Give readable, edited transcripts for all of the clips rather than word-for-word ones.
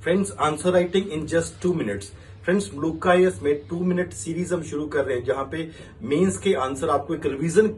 Friends, answer writing in just 2 minutes. Friends, look IAS में 2 minute series हम शुरू कर रहे हैं जहां पे मेंस के आंसर आपको एक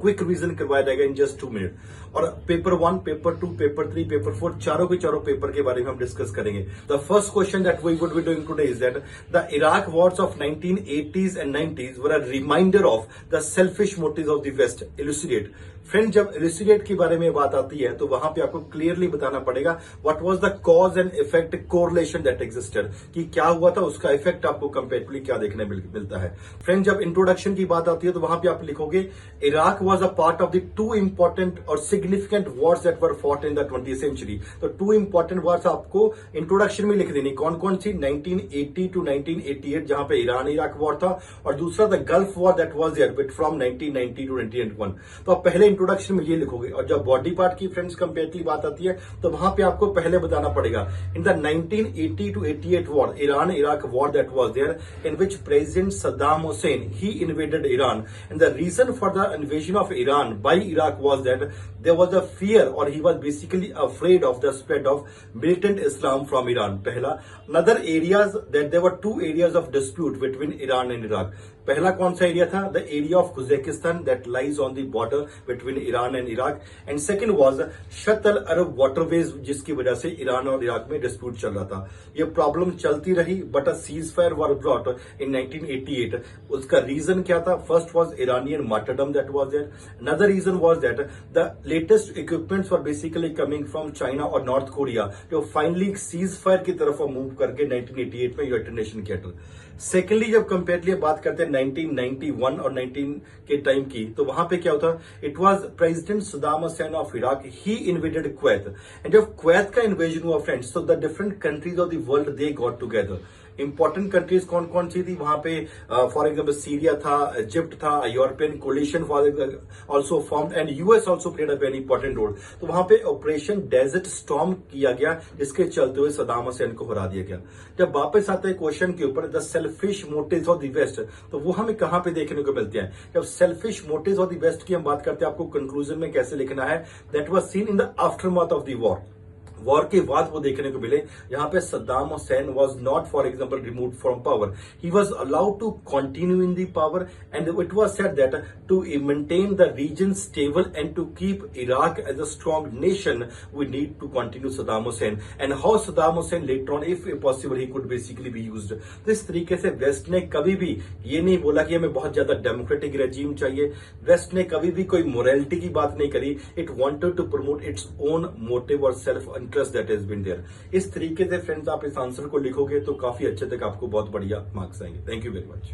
क्विक रिवीजन करवाया जाएगा इन जस्ट 2 मिनट। और पेपर 1, पेपर 2, पेपर 3, पेपर 4 चारों के चारों पेपर के बारे में हम डिस्कस करेंगे। The first question that we would be doing today is that the Iraq wars of 1980s and 90s were a reminder of the selfish motives of the West. Elucidate. Friend, जब elucidate के बारे में बात आती है तो वहां पे आपको क्लियरली बताना पड़ेगा what was the cause and effect correlation that existed, कि क्या हुआ था, उसका इफेक्ट आपको कंपेरेटिवली क्या देखने मिलता है। फ्रेंड, जब इंट्रोडक्शन की बात आती है तो वहां पे आप लिखोगे Iraq was a part of the 2 important और significant wars that were fought in the 20th century. तो 2 इंपॉर्टेंट वॉर्स आपको इंट्रोडक्शन में लिख देनी। कौन कौन सी? 1980 टू 1988 जहां पे ईरान इराक वॉर था, और दूसरा the gulf war that was there from 1990 to 1991। तो आप पहले इंट्रोडक्शन में ये लिखोगे। और जब बॉडी पार्ट की फ्रेंड्स कंपेरेटिवली बात आती है तो वहां पे आपको पहले बताना पड़ेगा in the 1980 to 88 war, Iran Iraq war that was there in which president Saddam Hussein he invaded Iran, and the reason for the invasion of Iran by Iraq was that there was a fear or he was basically afraid of the spread of militant Islam from Iran. पहला। Another areas that there were 2 areas of dispute between Iran and Iraq. पहला कौन सा area था? The area of Uzbekistan that lies on the border between Iran and Iraq, and second was शत अल अरब waterways, जिसकी वजह से Iran और Iraq में डिस्प्यूट चल रहा था। ये प्रॉब्लम चलती रही but a cease fire were brought in 1988। उसका रीजन क्या था? First was Iranian martyrdom that was there. Another reason was that the latest equipments were basically coming from China और नॉर्थ कोरिया, जो फाइनली सीज फायर की तरफ move करके 1988 में United nation किया था। सेकेंडली, जब कंपेरेटिवली बात करते हैं 1991 और 19 के टाइम की, तो वहां पे क्या होता? It was president Saddam Hussein of Iraq, he invaded Kuwait. And जब कुवैत का इन्वेजन हुआ फ्रेंड्स, तो the different countries of the world they got together. Important countries कौन कौन सी थी वहां पे? फॉर एग्जाम्पल सीरिया था, इजिप्ट था, European coalition also formed, and US also played a very important role. तो वहां पे ऑपरेशन डेजर्ट स्टॉर्म किया गया, जिसके चलते हुए सद्दाम हुसैन को हरा दिया गया। जब वापस आते हैं क्वेश्चन के ऊपर, the selfish motives of the west, तो वो हमें कहां पे देखने को मिलते हैं? जब selfish motives of the west की हम बात करते हैं, आपको कंक्लूजन में कैसे लिखना है? That was seen in the aftermath of the war. War के बाद वो देखने को मिले यहां पे Saddam Hussein was not for example removed from power, he was allowed to continue in the power, and it was said that to maintain the region stable and to keep Iraq as a strong nation we need to continue Saddam Hussein, and how Saddam Hussein later on if possible he could basically be used. तो इस तरीके से waste ने कभी भी ये नहीं बोला कि हमें बहुत ज्यादा डेमोक्रेटिक रेजिम चाहिए। वेस्ट ने कभी भी कोई मोरालिटी की बात नहीं करी। It wanted to promote its own motive और self interest that has been there. इस तरीके से फ्रेंड्स आप इस आंसर को लिखोगे तो काफी अच्छे तक आपको बहुत बढ़िया मार्क्स आएंगे। Thank you very much.